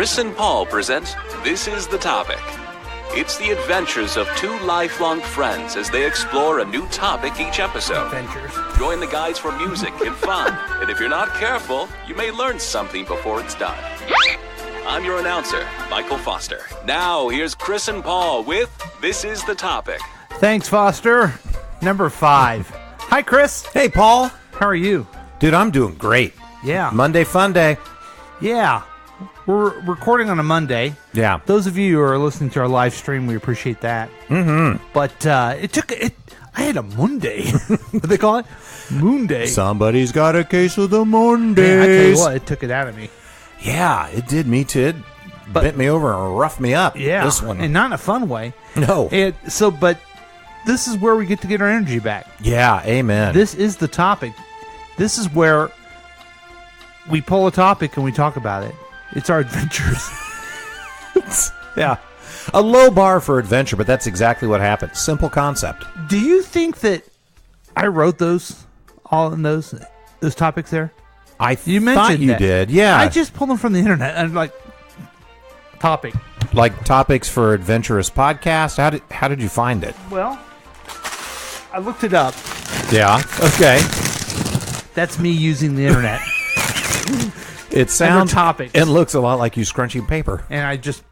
Chris and Paul present This Is the Topic. It's the adventures of two lifelong friends as they explore a new topic each episode. Adventures. Join the guys for music and fun. And if you're not careful, you may learn something before it's done. I'm your announcer, Michael Foster. Now, here's Chris and Paul with This Is the Topic. Thanks, Foster. Number 5. Hi, Chris. Hey, Paul. How are you? Dude, I'm doing great. Yeah. Monday fun day. Yeah. We're recording on a Monday. Yeah. Those of you who are listening to our live stream, we appreciate that. Mm-hmm. But I had a Monday. What do they call it? Moon Day. Somebody's got a case of the Mondays. Man, I tell you what, it took it out of me. Yeah, it did me too. It bent me over and roughed me up. Yeah. This one. And not in a fun way. No. But this is where we get to get our energy back. Yeah, amen. This is the topic. This is where we pull a topic and we talk about it. It's our adventures. Yeah. A low bar for adventure, but that's exactly what happened. Simple concept. Do you think that I wrote those all in those topics there? You thought you did. Yeah. I just pulled them from the internet and like topic. Like topics for adventurous podcast. How did you find it? Well, I looked it up. Yeah. Okay. That's me using the internet. It sounds topics. It looks a lot like you scrunching paper. And I just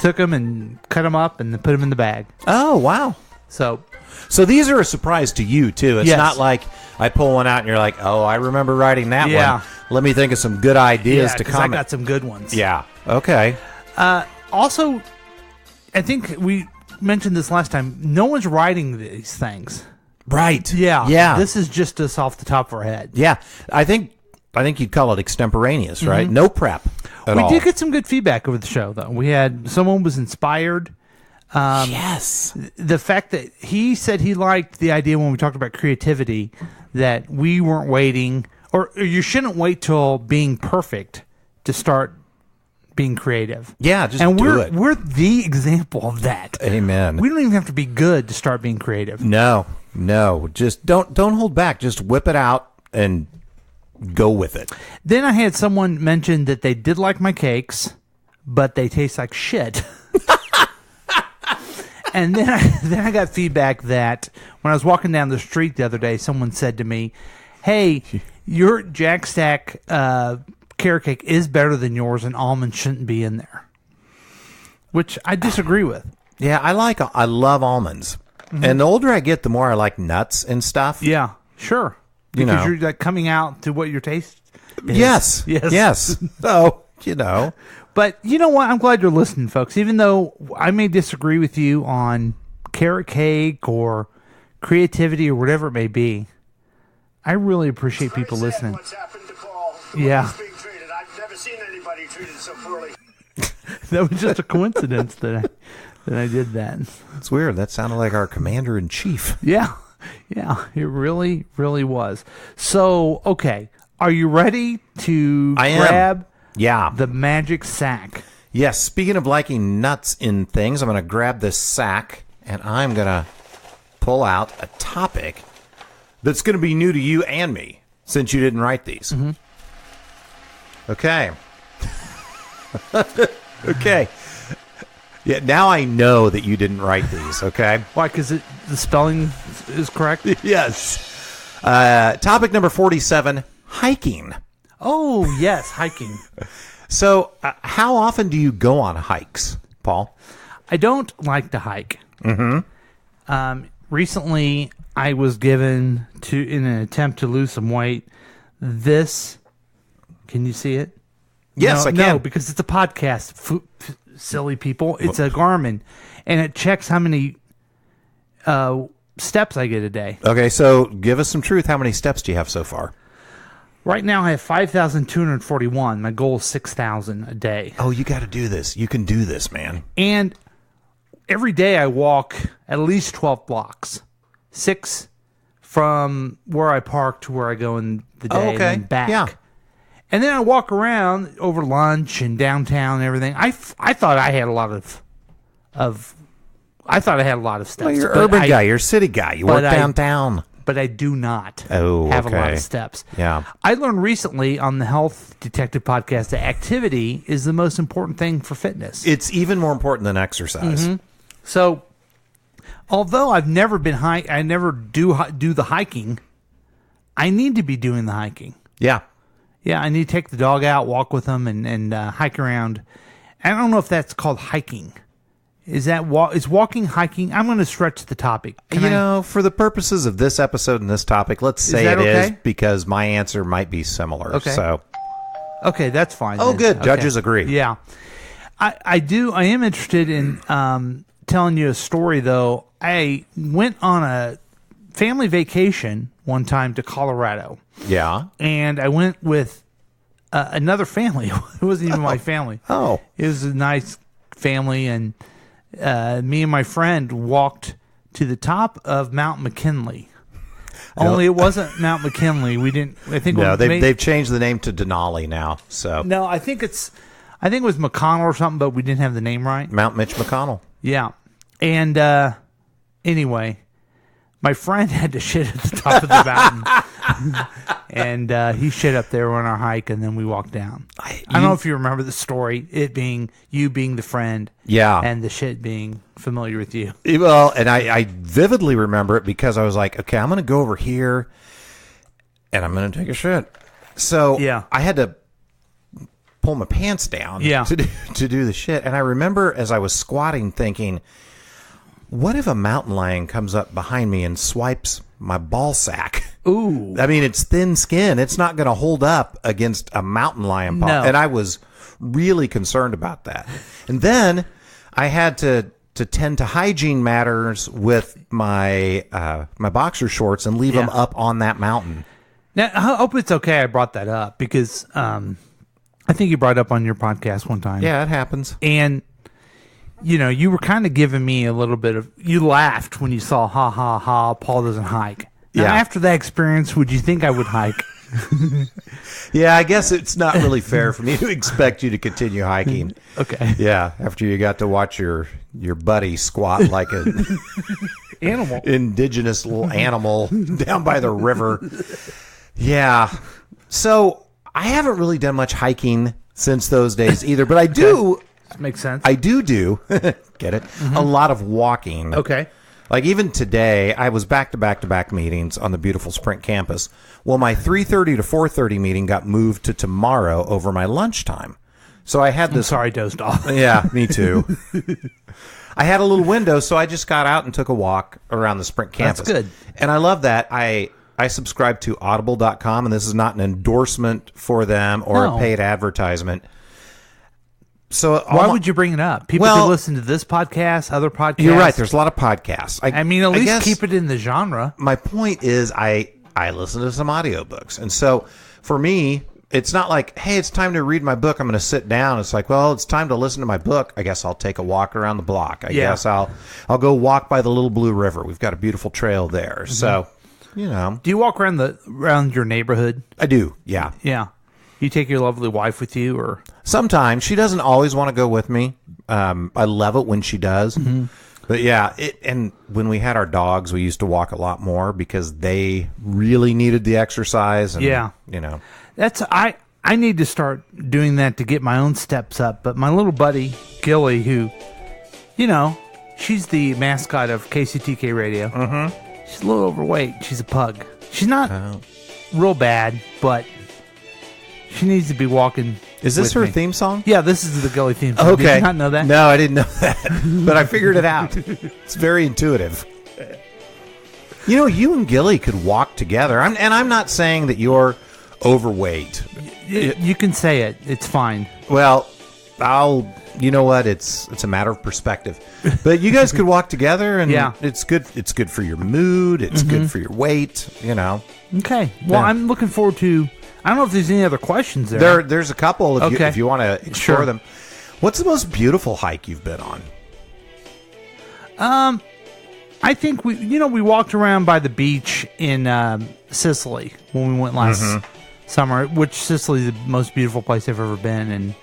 took them and cut them up and put them in the bag. Oh, wow. So these are a surprise to you, too. It's Yes. not like I pull one out and you're like, oh, I remember writing that Yeah. one. Let me think of some good ideas to 'cause comment. I got some good ones. Yeah. Okay. Also, I think we mentioned this last time. No one's writing these things. Right. Yeah. Yeah. This is just us off the top of our head. Yeah. I think you'd call it extemporaneous, right? No prep at We all. did get some good feedback over the show, though. We had someone was inspired. Yes. The fact that he said he liked the idea when we talked about creativity that we weren't waiting, or you shouldn't wait till being perfect to start being creative. Yeah, just and do it. We're the example of that. Amen. We don't even have to be good to start being creative. No. Just don't hold back. Just whip it out and go with it. Then I had someone mention that they did like my cakes, but they taste like shit. And then I got feedback that when I was walking down the street the other day, someone said to me, "Hey, your Jack Stack carrot cake is better than yours, and almonds shouldn't be in there," which I disagree with. Yeah, I love almonds. Mm-hmm. And the older I get, the more I like nuts and stuff. Yeah, sure. Because you're like coming out to what your taste is. Yes. So, But you know what? I'm glad you're listening, folks. Even though I may disagree with you on carrot cake or creativity or whatever it may be, I really appreciate people listening. What's happened to Paul? Yeah. He's being treated. I've never seen anybody treated so poorly. That was just a coincidence that I did that. It's weird. That sounded like our commander-in-chief. Yeah, it really, really was. So, okay, are you ready to grab the magic sack? Yes, speaking of liking nuts in things, I'm going to grab this sack, and I'm going to pull out a topic that's going to be new to you and me, since you didn't write these. Mm-hmm. Okay. Okay. Yeah, now I know that you didn't write these, okay? Why? Because the spelling is correct? Yes. Topic number 47, hiking. Oh, yes, hiking. So, how often do you go on hikes, Paul? I don't like to hike. Mm-hmm. Recently, I was given in an attempt to lose some weight. Can you see it? Yes, I can. No, because it's a podcast. Silly people. It's a Garmin, and it checks how many steps I get a day. Okay, so give us some truth. How many steps do you have so far? Right now, I have 5,241. My goal is 6,000 a day. Oh, you got to do this. You can do this, man. And every day I walk at least 12 blocks. 6 from where I park to where I go in the day and then back. Yeah. And then I walk around over lunch and downtown and everything. I thought I had a lot of I thought I had a lot of steps. Well, you're an urban guy. You're a city guy. You work downtown. but I do not Oh, have a lot okay. of steps. Yeah. I learned recently on the Health Detective podcast that activity is the most important thing for fitness. It's even more important than exercise. So, although I've never been I never do the hiking. I need to be doing the hiking. Yeah. Yeah, I need to take the dog out, walk with them, and hike around. I don't know if that's called hiking. Is walking hiking? I'm going to stretch the topic. For the purposes of this episode and this topic, let's say that it is okay? because my answer might be similar. Okay. So, Okay, that's fine. oh, then. good. Okay. Judges agree. Yeah, I am interested in telling you a story. Though I went on a family vacation one time to Colorado, Yeah. and I went with another family. It wasn't even my family. Oh. It was a nice family, and me and my friend walked to the top of Mount McKinley. Only it wasn't Mount McKinley. We didn't. I think No, they've changed the name to Denali now. So No, I think it was McConnell or something, but we didn't have the name right. Mount Mitch McConnell. Yeah, and anyway, my friend had to shit at the top of the mountain, and he shit up there on our hike, and then we walked down. I don't know if you remember the story. It being you being the friend, Yeah. and the shit being familiar with you. Well, and I vividly remember it because I was like, okay, I'm going to go over here and I'm going to take a shit. So Yeah. I had to pull my pants down Yeah. to do the shit. And I remember as I was squatting thinking, what if a mountain lion comes up behind me and swipes my ball sack? Ooh, I mean, it's thin skin. It's not going to hold up against a mountain lion paw. No. And I was really concerned about that. And then I had to tend to hygiene matters with my my boxer shorts and leave them Yeah. up on that mountain. now I hope it's okay. I brought that up because I think you brought it up on your podcast one time. Yeah, it happens. And, you were kind of giving me a little bit of... You laughed when you saw, ha, ha, ha, Paul doesn't hike. Now, Yeah. after that experience, would you think I would hike? Yeah, I guess it's not really fair for me to expect you to continue hiking. Okay. Yeah, after you got to watch your buddy squat like a Animal. indigenous little animal down by the river. Yeah. So I haven't really done much hiking since those days either, but I do... Makes sense. I do get it, a lot of walking. Okay. Like even today, I was back to back meetings on the beautiful Sprint campus. Well, my 3:30 to 4:30 meeting got moved to tomorrow over my lunchtime. So I had I'm this. sorry I dozed off. Yeah, me too. I had a little window, so I just got out and took a walk around the Sprint campus. That's good. And I love that. I subscribe to audible.com, and this is not an endorsement for them or No. a paid advertisement. So Why would you bring it up? People Well- could listen to this podcast, other podcasts. You're right. There's a lot of podcasts. I mean, at least guess keep it in the genre. my point is I listen to some audiobooks. And so for me, it's not like, hey, it's time to read my book. I'm going to sit down. It's like, well, it's time to listen to my book. I guess I'll take a walk around the block. I Yeah. guess I'll go walk by the Little Blue River. We've got a beautiful trail there. So, Do you walk around your neighborhood? I do. Yeah. Yeah. You take your lovely wife with you, or Sometimes she doesn't always want to go with me. I love it when she does. But yeah, and when we had our dogs, we used to walk a lot more because they really needed the exercise. And, Yeah. That's I need to start doing that to get my own steps up. But my little buddy Gilly, who, she's the mascot of KCTK Radio. She's a little overweight. She's a pug. She's not real bad, but she needs to be walking. Is this with her me. theme song? Yeah, this is the Gilly theme song. Okay. Did you not know that? No, I didn't know that. But I figured it out. It's very intuitive. You and Gilly could walk together. I'm not saying that you're overweight. You can say it. It's fine. Well, you know what? It's a matter of perspective. But you guys could walk together, and Yeah. it's good. It's good for your mood. It's good for your weight. Okay. Well, Yeah. I'm looking forward to. I don't know if there's any other questions there. There's a couple if you want to explore Sure. them. What's the most beautiful hike you've been on? I think we walked around by the beach in Sicily when we went last summer, which Sicily is the most beautiful place I've ever been. And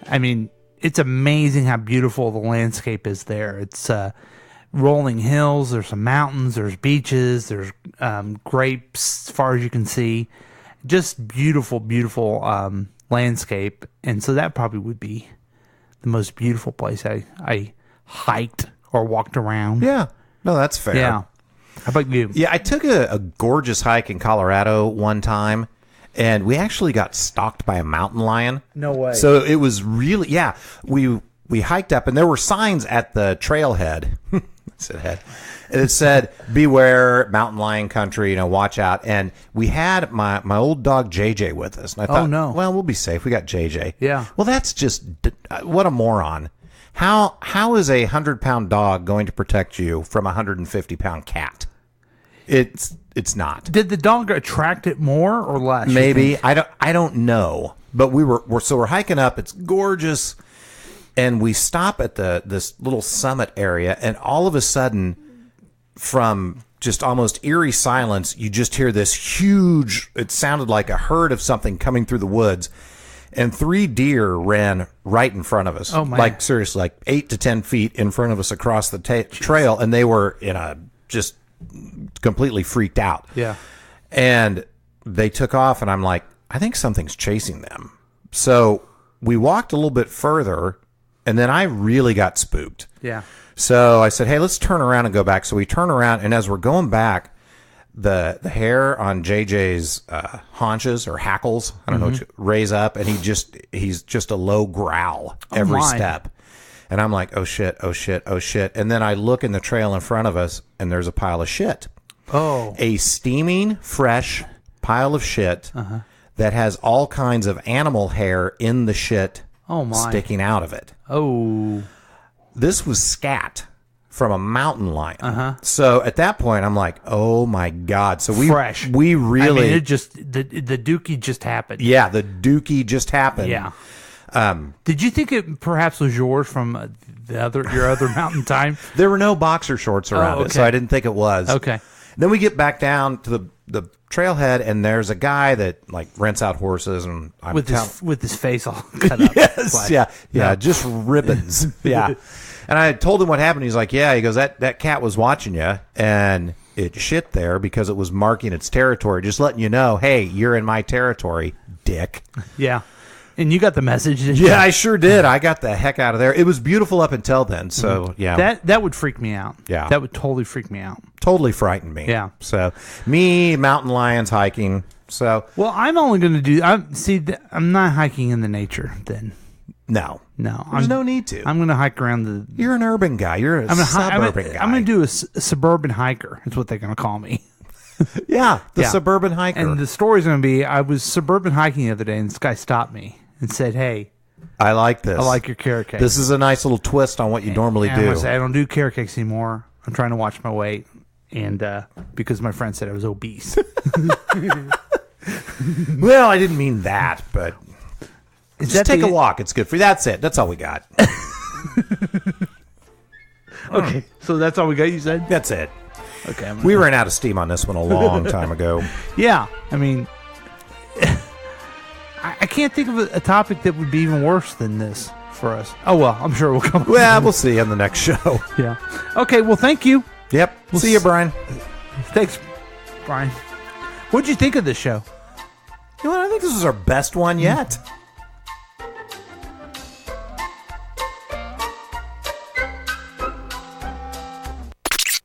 I mean, it's amazing how beautiful the landscape is there. It's rolling hills, there's some mountains, there's beaches, there's grapes as far as you can see. Just beautiful, beautiful landscape. And so that probably would be the most beautiful place I hiked or walked around. Yeah. No, that's fair. Yeah. How about you? Yeah, I took a gorgeous hike in Colorado one time, and we actually got stalked by a mountain lion. No way. So it was really, yeah, we hiked up, and there were signs at the trailhead. I said head. And it said, beware, mountain lion country, watch out. And we had my old dog JJ with us. And I thought, no. Well, we'll be safe. We got JJ. Yeah. Well, that's just, what a moron. How is a 100-pound dog going to protect you from a 150-pound cat? It's not. Did the dog attract it more or less? Maybe. I don't know. But we're hiking up. It's gorgeous. And we stop at this little summit area, and all of a sudden, from just almost eerie silence, you just hear this huge, it sounded like a herd of something coming through the woods. And 3 deer ran right in front of us. Oh, man. Like, seriously, like 8 to 10 feet in front of us across the trail. And they were just completely freaked out. Yeah. And they took off, and I'm like, I think something's chasing them. So we walked a little bit further, and then I really got spooked. Yeah. So I said, hey, let's turn around and go back. So we turn around, and as we're going back, the hair on JJ's haunches or hackles, I don't know, raise up, and he's just a low growl every step. And I'm like, oh shit, oh shit, oh shit. And then I look in the trail in front of us, and there's a pile of shit. Oh. A steaming, fresh pile of shit that has all kinds of animal hair in the shit sticking out of it. Oh. This was scat from a mountain lion. So at that point, I'm like, oh my God. So we really, I mean, the dookie just happened. yeah, the dookie just happened. Yeah. Did you think it perhaps was yours from your other mountain time? There were no boxer shorts around it, so I didn't think it was. Okay. Then we get back down to the trailhead, and there's a guy that like rents out horses, and I'm with his face all cut up. Yes, yeah, just ribbons. Yeah. And I told him what happened. He's like, yeah. He goes, that cat was watching you, and it shit there because it was marking its territory, just letting you know, hey, you're in my territory, dick. Yeah. And you got the message, didn't you? Yeah, I sure did. I got the heck out of there. It was beautiful up until then. So, yeah. That would freak me out. Yeah. That would totally freak me out. Totally frightened me. Yeah. So, me, mountain lions, hiking. So, well, I'm only going to do. I'm not hiking in the nature then. no. There's no need to. I'm going to hike around the. You're an urban guy. You're a suburban guy. I'm going to do a suburban hiker. Is what they're going to call me. Yeah, the suburban hiker. And the story's going to be: I was suburban hiking the other day, and this guy stopped me and said, "Hey, I like this. I like your carrot cake. This is a nice little twist on what you normally and do." I'm gonna say, I don't do carrot cakes anymore. I'm trying to watch my weight, and because my friend said I was obese. Well, I didn't mean that, but just take a walk. It's good for you. That's it. That's all we got. Okay, so that's all we got. You said that's it. Okay, we ran out of steam on this one a long time ago. Yeah, I mean, I can't think of a topic that would be even worse than this for us. Oh well, I'm sure we'll come. Well, we'll see on the next show. Yeah. Okay. Well, thank you. Yep. We'll see you, Brian. Thanks, Brian. What'd you think of this show? You know what? I think this is our best one yet.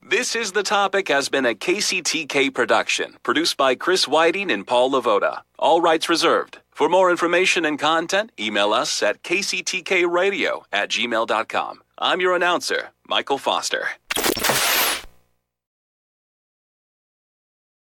This is the Topic has been a KCTK production, produced by Chris Whiting and Paul Lavoda. All rights reserved. For more information and content, email us at kctkradio@gmail.com. I'm your announcer, Michael Foster.